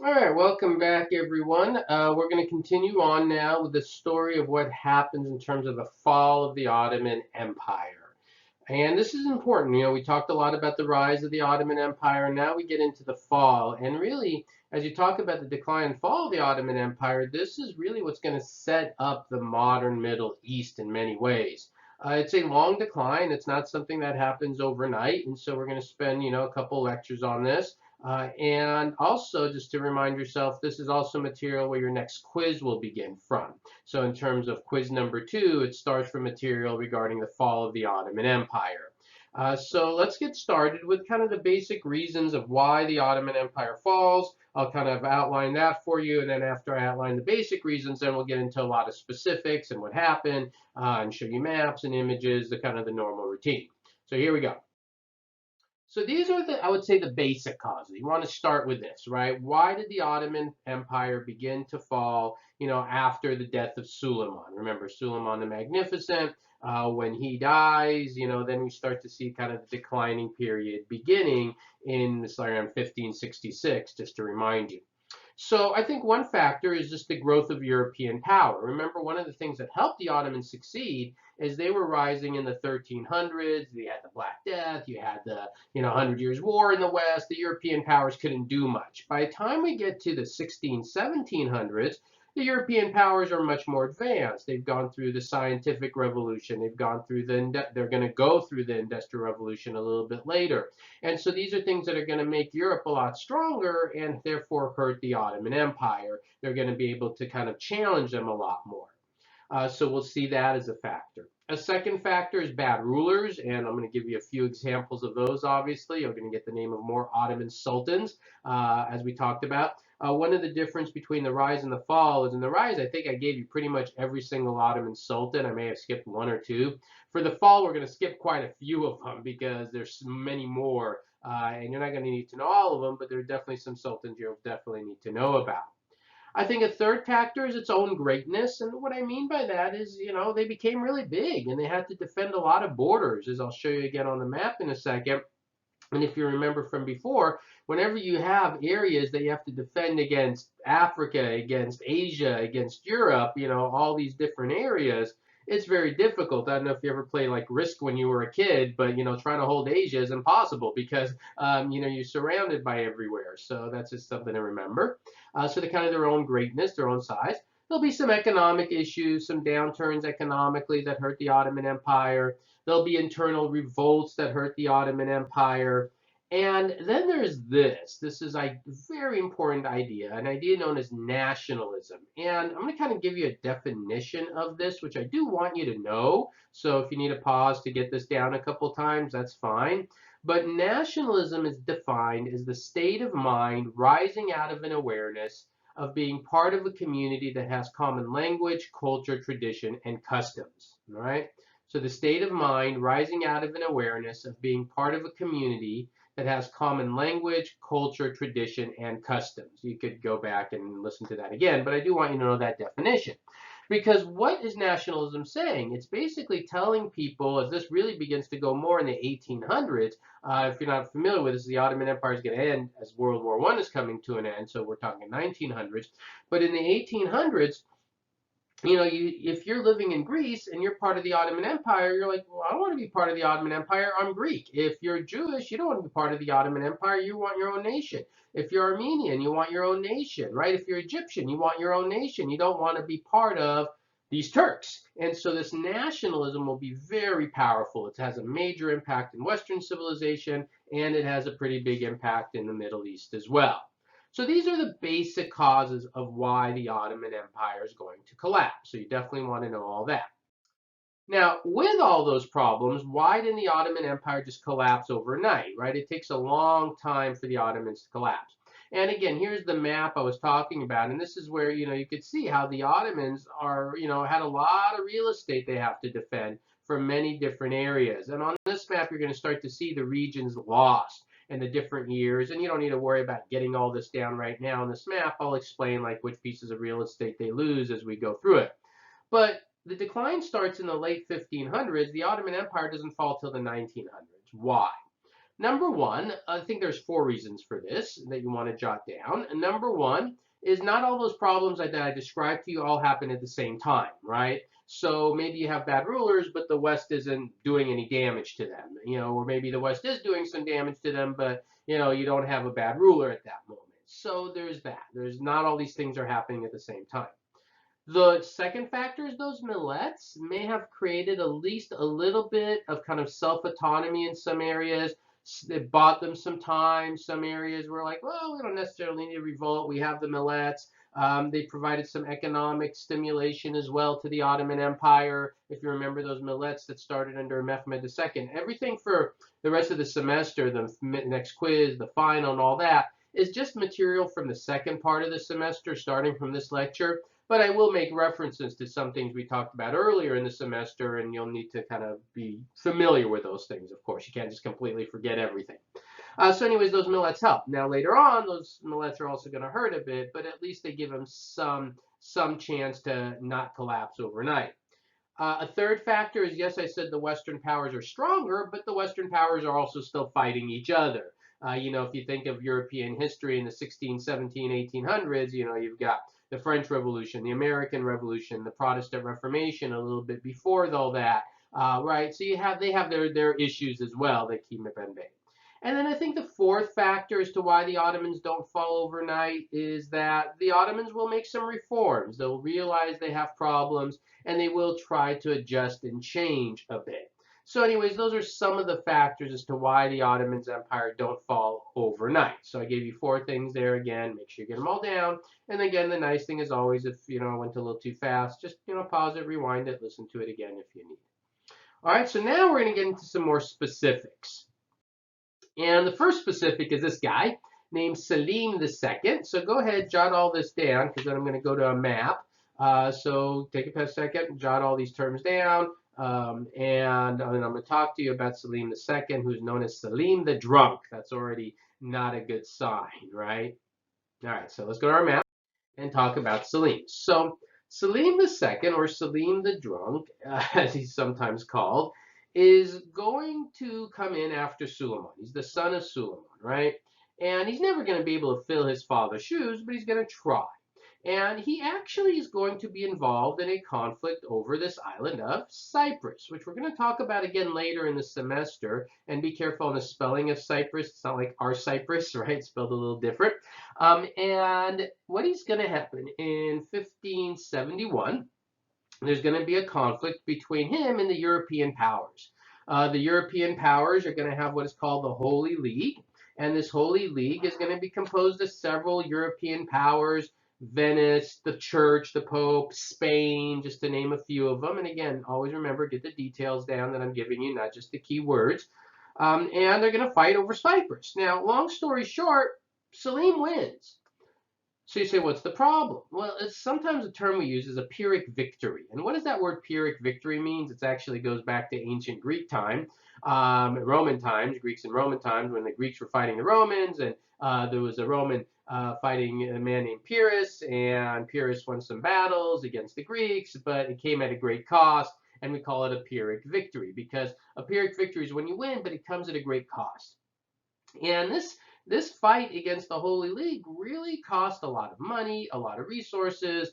All right, welcome back, everyone. We're going to continue on now with the story of what happens in terms of the fall of the Ottoman Empire. And this is important. We talked a lot about the rise of the Ottoman Empire, and now we get into the fall. And really, as you talk about the decline and fall of the Ottoman Empire, this is really what's going to set up the modern Middle East in many ways. It's a long decline. It's not something that happens overnight. And so we're going to spend, a couple lectures on this. And also, just to remind yourself, this is also material where your next quiz will begin from. So in terms of quiz number 2, it starts from material regarding the fall of the Ottoman Empire. So let's get started with kind of the basic reasons of why the Ottoman Empire falls. I'll kind of outline that for you, and then after I outline the basic reasons, then we'll get into a lot of specifics and what happened, and show you maps and images, the kind of the normal routine. So here we go. So these are I would say, the basic causes. You want to start with this, right? Why did the Ottoman Empire begin to fall, after the death of Suleiman? Remember, Suleiman the Magnificent, when he dies, then we start to see kind of the declining period beginning in around 1566, just to remind you. So I think one factor is just the growth of European power. Remember, one of the things that helped the Ottomans succeed is they were rising in the 1300s. You had the Black Death, you had the 100 Years' War in the West. The European powers couldn't do much. By the time we get to the 1700s, the European powers are much more advanced. They've gone through the scientific revolution. They're going to go through the industrial revolution a little bit later. And so these are things that are going to make Europe a lot stronger and therefore hurt the Ottoman Empire. They're going to be able to kind of challenge them a lot more. So we'll see that as a factor. A second factor is bad rulers, and I'm going to give you a few examples of those, obviously. You're going to get the name of more Ottoman sultans, as we talked about. One of the difference between the rise and the fall is in the rise, I think I gave you pretty much every single Ottoman sultan. I may have skipped one or two. For the fall, we're going to skip quite a few of them because there's many more, and you're not going to need to know all of them, but there are definitely some sultans you'll definitely need to know about. I think a third factor is its own greatness. And what I mean by that is, they became really big and they had to defend a lot of borders, as I'll show you again on the map in a second. And if you remember from before, whenever you have areas that you have to defend against Africa, against Asia, against Europe, all these different areas, it's very difficult. I don't know if you ever played like Risk when you were a kid, but trying to hold Asia is impossible because you're surrounded by everywhere. So that's just something to remember. So they're kind of their own greatness, their own size. There'll be some economic issues, some downturns economically that hurt the Ottoman Empire. There'll be internal revolts that hurt the Ottoman Empire. And then there's this. This is a very important idea, an idea known as nationalism. And I'm going to kind of give you a definition of this, which I do want you to know. So if you need a pause to get this down a couple times, that's fine. But nationalism is defined as the state of mind rising out of an awareness of being part of a community that has common language, culture, tradition, and customs. All right? So the state of mind rising out of an awareness of being part of a community that has common language, culture, tradition, and customs. You could go back and listen to that again, but I do want you to know that definition. Because what is nationalism saying? It's basically telling people, as this really begins to go more in the 1800s, if you're not familiar with this, the Ottoman Empire is going to end as World War I is coming to an end, so we're talking 1900s. But in the 1800s, if you're living in Greece and you're part of the Ottoman Empire, you're like, well, I don't want to be part of the Ottoman Empire. I'm Greek. If you're Jewish, you don't want to be part of the Ottoman Empire. You want your own nation. If you're Armenian, you want your own nation, right? If you're Egyptian, you want your own nation. You don't want to be part of these Turks. And so this nationalism will be very powerful. It has a major impact in Western civilization, and it has a pretty big impact in the Middle East as well. So these are the basic causes of why the Ottoman Empire is going to collapse. So you definitely want to know all that. Now, with all those problems, why didn't the Ottoman Empire just collapse overnight, right? It takes a long time for the Ottomans to collapse. And again, here's the map I was talking about, and this is where, you could see how the Ottomans are, had a lot of real estate they have to defend from many different areas. And on this map, you're going to start to see the regions lost and the different years. And you don't need to worry about getting all this down right now on this map. I'll explain like which pieces of real estate they lose as we go through it. But the decline starts in the late 1500s. The Ottoman Empire doesn't fall till the 1900s. Why? Number one, I think there's four reasons for this that you want to jot down. And number one is not all those problems that I described to you all happen at the same time, right? So maybe you have bad rulers, but the West isn't doing any damage to them, or maybe the West is doing some damage to them, but you don't have a bad ruler at that moment. So there's that. There's not all these things are happening at the same time. The second factor is those millets may have created at least a little bit of kind of self-autonomy in some areas. It bought them some time. Some areas were like, well, we don't necessarily need to revolt. We have the millets. They provided some economic stimulation as well to the Ottoman Empire. If you remember those millets that started under Mehmed II, everything for the rest of the semester, the next quiz, the final, and all that is just material from the second part of the semester, starting from this lecture. But I will make references to some things we talked about earlier in the semester, and you'll need to kind of be familiar with those things, of course. You can't just completely forget everything. So anyways, those millets help. Now later on, those millets are also going to hurt a bit, but at least they give them some chance to not collapse overnight. A third factor is, yes, I said the Western powers are stronger, but the Western powers are also still fighting each other. If you think of European history in the 16, 17, 1800s, you've got the French Revolution, the American Revolution, the Protestant Reformation a little bit before all that, right? So they have their issues as well that keep them at bay. And then I think the fourth factor as to why the Ottomans don't fall overnight is that the Ottomans will make some reforms. They'll realize they have problems, and they will try to adjust and change a bit. So anyways, those are some of the factors as to why the Ottoman Empire don't fall overnight. So I gave you four things there again. Make sure you get them all down. And again, the nice thing is always, if I went a little too fast, just pause it, rewind it, listen to it again if you need. All right, so now we're going to get into some more specifics. And the first specific is this guy named Saleem II. So go ahead, jot all this down, because then I'm going to go to a map. So take a second, jot all these terms down. And I'm going to talk to you about Saleem II, who's known as Saleem the Drunk. That's already not a good sign, right? All right, so let's go to our map and talk about Saleem. So Saleem II, or Saleem the Drunk, as he's sometimes called, is going to come in after Suleiman. He's the son of Suleiman, right? And he's never going to be able to fill his father's shoes, but he's going to try. And he actually is going to be involved in a conflict over this island of Cyprus, which we're going to talk about again later in the semester. And be careful on the spelling of Cyprus. It's not like our Cyprus, right? It's spelled a little different. And what is going to happen in 1571, there's going to be a conflict between him and the European powers. The European powers are going to have what is called the Holy League. And this Holy League is going to be composed of several European powers: Venice, the Church, the Pope, Spain, just to name a few of them. And again, always remember, get the details down that I'm giving you, not just the key words. And they're going to fight over Cyprus. Now, long story short, Saleem wins. So you say, what's the problem? Well, it's sometimes a term we use is a Pyrrhic victory. And what does that word Pyrrhic victory means? It actually goes back to ancient Greek time, Roman times, Greeks and Roman times, when the Greeks were fighting the Romans, and there was a Roman fighting a man named Pyrrhus, and Pyrrhus won some battles against the Greeks, but it came at a great cost, and we call it a Pyrrhic victory, because a Pyrrhic victory is when you win, but it comes at a great cost. And this fight against the Holy League really cost a lot of money, a lot of resources.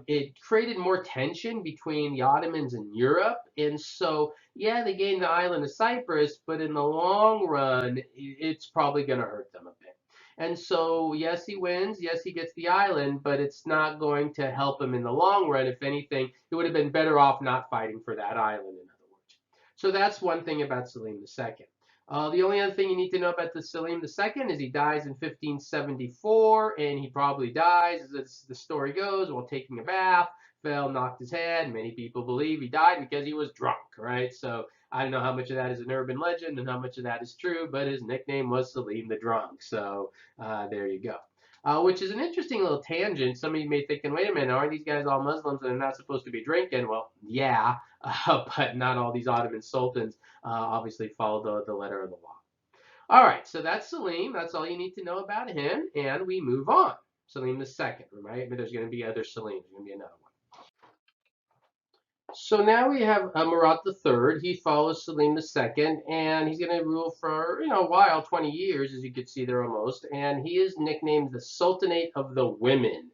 It created more tension between the Ottomans and Europe. And so, yeah, they gained the island of Cyprus, but in the long run, it's probably going to hurt them a bit. And so, yes, he wins. Yes, he gets the island, but it's not going to help him in the long run. If anything, he would have been better off not fighting for that island, in other words. So that's one thing about Saleem II. The only other thing you need to know about the Saleem II is he dies in 1574, and he probably dies, as the story goes, while taking a bath, fell, knocked his head. Many people believe he died because he was drunk, right? So I don't know how much of that is an urban legend and how much of that is true, but his nickname was Saleem the Drunk. So there you go. Which is an interesting little tangent. Some of you may be thinking, wait a minute, aren't these guys all Muslims and they're not supposed to be drinking? Well, yeah, but not all these Ottoman sultans obviously follow the letter of the law. All right, so that's Saleem. That's all you need to know about him, and we move on. Saleem II, right? But there's going to be other Saleems. There's going to be another one. So now we have Murat III. He follows Saleem II, and he's going to rule for a while, 20 years, as you could see there almost. And he is nicknamed the Sultanate of the Women.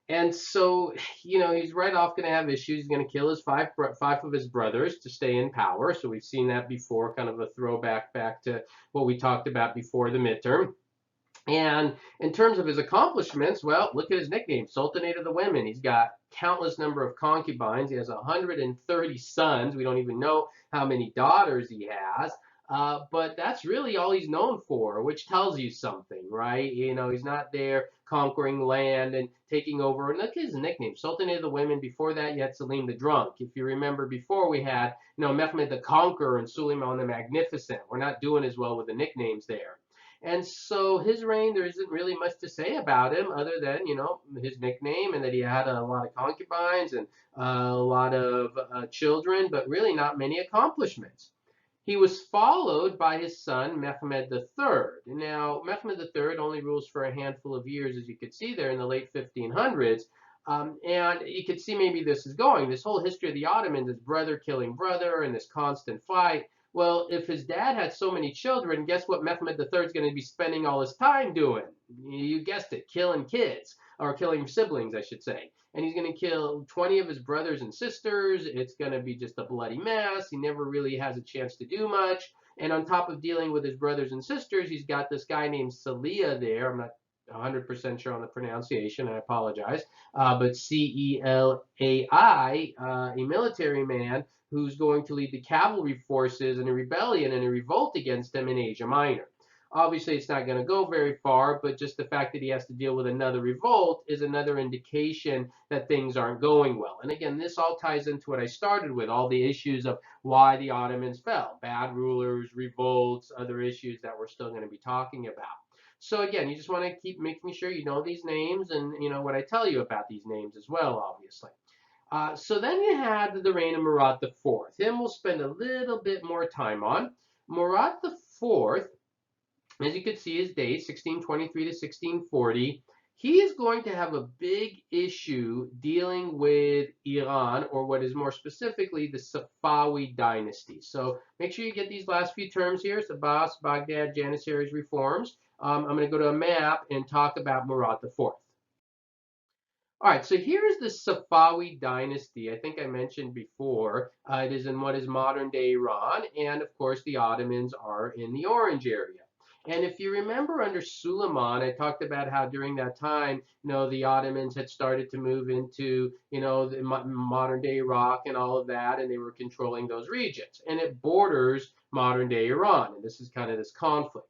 And so, he's right off going to have issues. He's going to kill his five of his brothers to stay in power. So we've seen that before, kind of a throwback back to what we talked about before the midterm. And in terms of his accomplishments, well, look at his nickname, Sultanate of the Women. He's got countless number of concubines. He has 130 sons. We don't even know how many daughters he has. But that's really all he's known for, which tells you something, right? He's not there conquering land and taking over. And look at his nickname, Sultanate of the Women. Before that, you had Saleem the Drunk. If you remember, before we had, Mehmed the Conqueror and Suleiman the Magnificent. We're not doing as well with the nicknames there. And so his reign, there isn't really much to say about him other than, his nickname and that he had a lot of concubines and a lot of children, but really not many accomplishments. He was followed by his son, Mehmed III. Now, Mehmed III only rules for a handful of years, as you could see there in the late 1500s. And you could see maybe this is going. This whole history of the Ottomans is brother killing brother and this constant fight. Well, if his dad had so many children, guess what Mehmed III is going to be spending all his time doing? You guessed it, killing kids, or killing siblings, I should say. And he's going to kill 20 of his brothers and sisters. It's going to be just a bloody mess. He never really has a chance to do much. And on top of dealing with his brothers and sisters, he's got this guy named Celia there. I'm not 100% sure on the pronunciation, I apologize. But Celai, a military man who's going to lead the cavalry forces in a rebellion and a revolt against him in Asia Minor. Obviously, it's not going to go very far, but just the fact that he has to deal with another revolt is another indication that things aren't going well. And again, this all ties into what I started with, all the issues of why the Ottomans fell. Bad rulers, revolts, other issues that we're still going to be talking about. So again, you just want to keep making sure you know these names and what I tell you about these names as well, obviously. So then you had the reign of Murat IV. Him we'll spend a little bit more time on. Murat IV, as you can see his date, 1623 to 1640, he is going to have a big issue dealing with Iran, or what is more specifically the Safawi dynasty. So make sure you get these last few terms here, Abbas, Baghdad, Janissaries, reforms. I'm going to go to a map and talk about Murat IV. All right, so here's the Safawi dynasty. I think I mentioned before. It is in what is modern day Iran, and of course the Ottomans are in the orange area. And if you remember under Suleiman, I talked about how during that time, the Ottomans had started to move into, the modern day Iraq and all of that, and they were controlling those regions. And it borders modern day Iran, and this is kind of this conflict.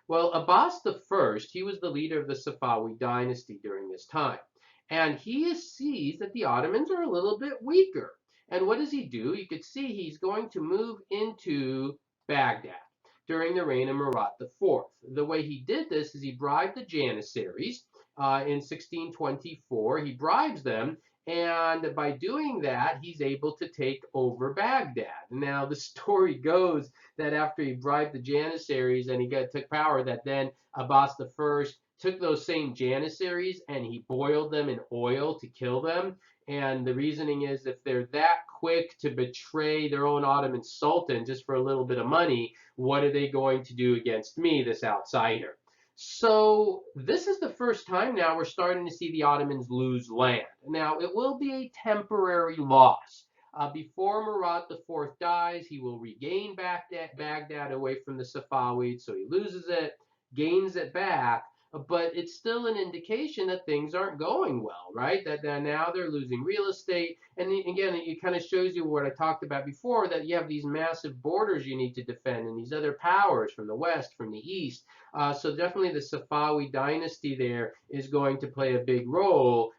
Well, Abbas I, he was the leader of the Safawi dynasty during this time. And he sees that the Ottomans are a little bit weaker. And what does he do? You could see he's going to move into Baghdad during the reign of Murat IV. The way he did this is he bribed the Janissaries in 1624. He bribes them, and by doing that, he's able to take over Baghdad. Now, the story goes that after he bribed the Janissaries and he took power, that then Abbas I took those same Janissaries and he boiled them in oil to kill them. And the reasoning is if they're that quick to betray their own Ottoman Sultan just for a little bit of money, what are they going to do against me, this outsider? So this is the first time now we're starting to see the Ottomans lose land. Now, it will be a temporary loss. Before Murat IV dies, he will regain Baghdad away from the Safavids, so he loses it, gains it back, but it's still an indication that things aren't going well, right? That now they're losing real estate. And again, it kind of shows you what I talked about before, that you have these massive borders you need to defend and these other powers from the west, from the east. So definitely the Safawi dynasty there is going to play a big role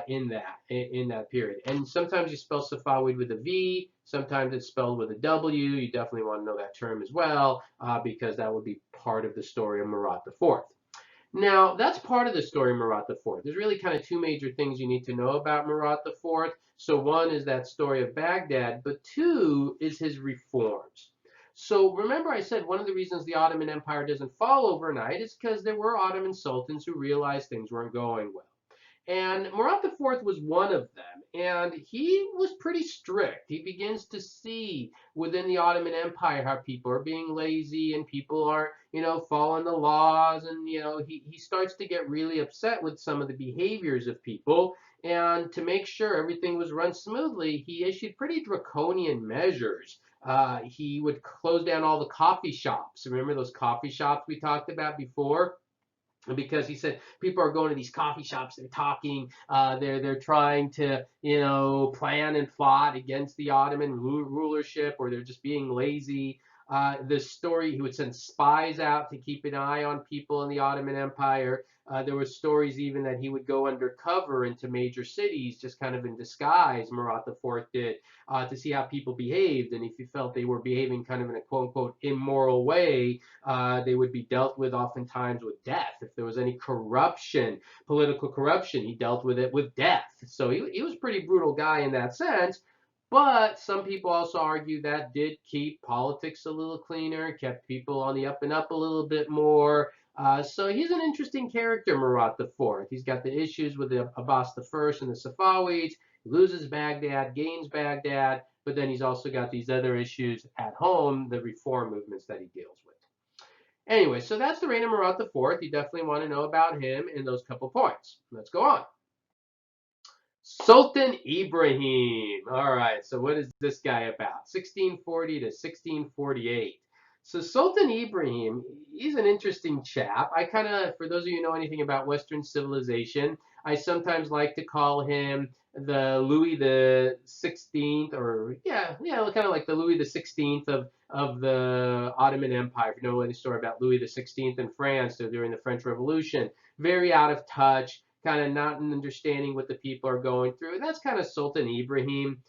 in that period. And sometimes you spell Safawi with a V, sometimes it's spelled with a W. You definitely want to know that term as well, because that would be part of the story of Murat IV. Now, that's part of the story of Murat IV. There's really kind of two major things you need to know about Murat IV. So one is that story of Baghdad, but two is his reforms. So remember I said one of the reasons the Ottoman Empire doesn't fall overnight is because there were Ottoman sultans who realized things weren't going well. And Murat IV was one of them, and he was pretty strict. He begins to see within the Ottoman Empire how people are being lazy and people aren't, following the laws, and he starts to get really upset with some of the behaviors of people. And to make sure everything was run smoothly, he issued pretty draconian measures. He would close down all the coffee shops. Remember those coffee shops we talked about before? Because he said people are going to these coffee shops, they're talking, they're trying to plan and plot against the Ottoman rulership, or they're just being lazy. The story, he would send spies out to keep an eye on people in the Ottoman Empire. There were stories even that he would go undercover into major cities, just kind of in disguise. Murat IV did, to see how people behaved, and if he felt they were behaving kind of in a quote unquote immoral way, they would be dealt with oftentimes with death. If there was any corruption, political corruption, he dealt with it with death. So he was a pretty brutal guy in that sense. But some people also argue that did keep politics a little cleaner, kept people on the up and up a little bit more. So he's an interesting character, Murat IV. He's got the issues with the Abbas I and the Safawids. He loses Baghdad, gains Baghdad, but then he's also got these other issues at home, the reform movements that he deals with. Anyway, so that's the reign of Murat IV. You definitely want to know about him in those couple points. Let's go on. Sultan Ibrahim. All right, so what is this guy about? 1640 to 1648. So Sultan Ibrahim, he's an interesting chap. I kind of, for those of you who know anything about Western civilization, I sometimes like to call him the Louis the 16th, or kind of like the Louis the 16th of the Ottoman Empire. If you know any story about Louis the 16th in France during the French Revolution, very out of touch, kind of not understanding what the people are going through. And that's kind of Sultan Ibrahim.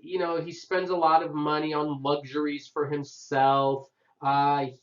He spends a lot of money on luxuries for himself.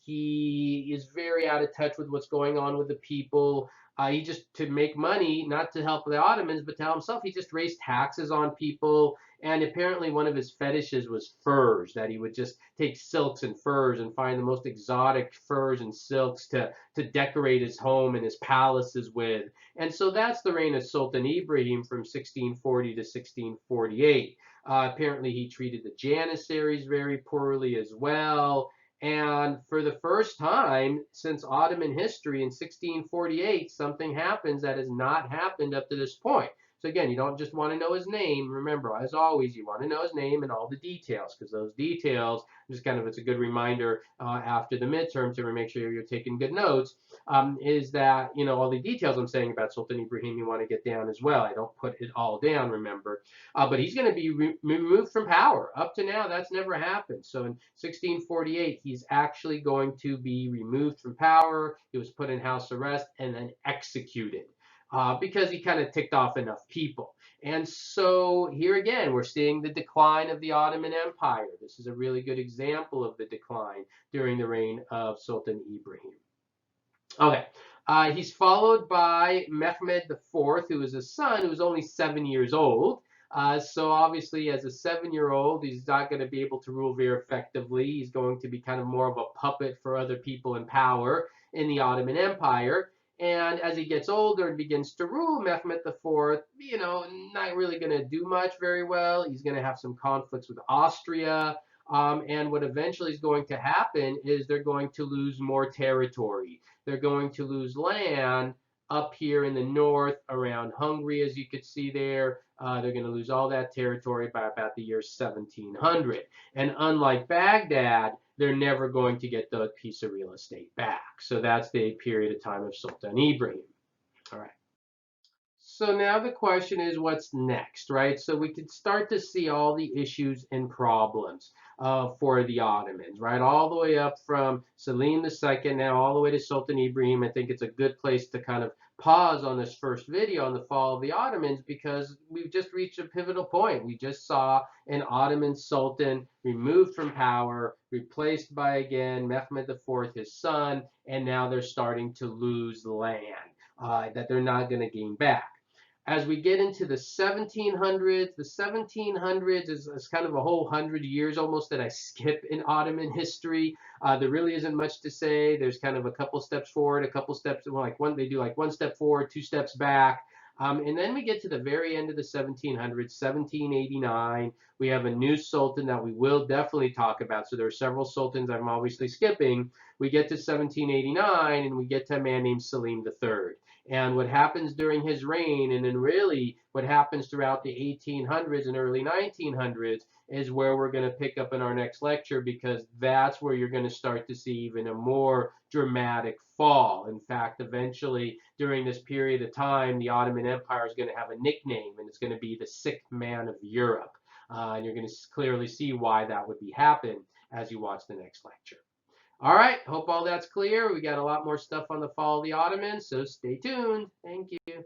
He is very out of touch with what's going on with the people. He just, to make money, not to help the Ottomans, but to help himself, he just raised taxes on people. And apparently one of his fetishes was furs, that he would just take silks and furs and find the most exotic furs and silks to decorate his home and his palaces with. And so that's the reign of Sultan Ibrahim from 1640 to 1648. Apparently he treated the Janissaries very poorly as well. And for the first time since Ottoman history in 1648, something happens that has not happened up to this point. So again, you don't just want to know his name. Remember, as always, you want to know his name and all the details, because those details, just kind of, it's a good reminder after the midterm to make sure you're taking good notes, is that, all the details I'm saying about Sultan Ibrahim, you want to get down as well. I don't put it all down, remember. But he's going to be removed from power. Up to now, that's never happened. So in 1648, he's actually going to be removed from power. He was put in house arrest and then executed. Because he kind of ticked off enough people. And so here again, we're seeing the decline of the Ottoman Empire. This is a really good example of the decline during the reign of Sultan Ibrahim. Okay, he's followed by Mehmed IV, who is his son, who is only 7 years old. So obviously, as a 7-year-old, he's not going to be able to rule very effectively. He's going to be kind of more of a puppet for other people in power in the Ottoman Empire. And as he gets older and begins to rule, Mehmed IV, not really going to do much very well. He's going to have some conflicts with Austria. And what eventually is going to happen is they're going to lose more territory. They're going to lose land up here in the north around Hungary, as you could see there. They're going to lose all that territory by about the year 1700. And unlike Baghdad, they're never going to get the piece of real estate back. So that's the period of time of Sultan Ibrahim. All right. So now the question is, what's next, right? So we could start to see all the issues and problems for the Ottomans, right? All the way up from Saleem II, now all the way to Sultan Ibrahim. I think it's a good place to kind of pause on this first video on the fall of the Ottomans, because we've just reached a pivotal point. We just saw an Ottoman sultan removed from power, replaced by, again, Mehmed IV, his son, and now they're starting to lose land that they're not going to gain back. As we get into the 1700s, the 1700s is kind of a whole 100 years almost that I skip in Ottoman history. There really isn't much to say. There's kind of a couple steps forward, a couple steps, they do like one step forward, two steps back. And then we get to the very end of the 1700s, 1789. We have a new sultan that we will definitely talk about. So there are several sultans I'm obviously skipping. We get to 1789 and we get to a man named Saleem III. And what happens during his reign, and then really what happens throughout the 1800s and early 1900s, is where we're going to pick up in our next lecture, because that's where you're going to start to see even a more dramatic fall. In fact, eventually during this period of time, the Ottoman Empire is going to have a nickname, and it's going to be the Sick Man of Europe. And you're going to clearly see why that would be happen as you watch the next lecture. All right, hope all that's clear. We got a lot more stuff on the fall of the Ottomans, so stay tuned. Thank you.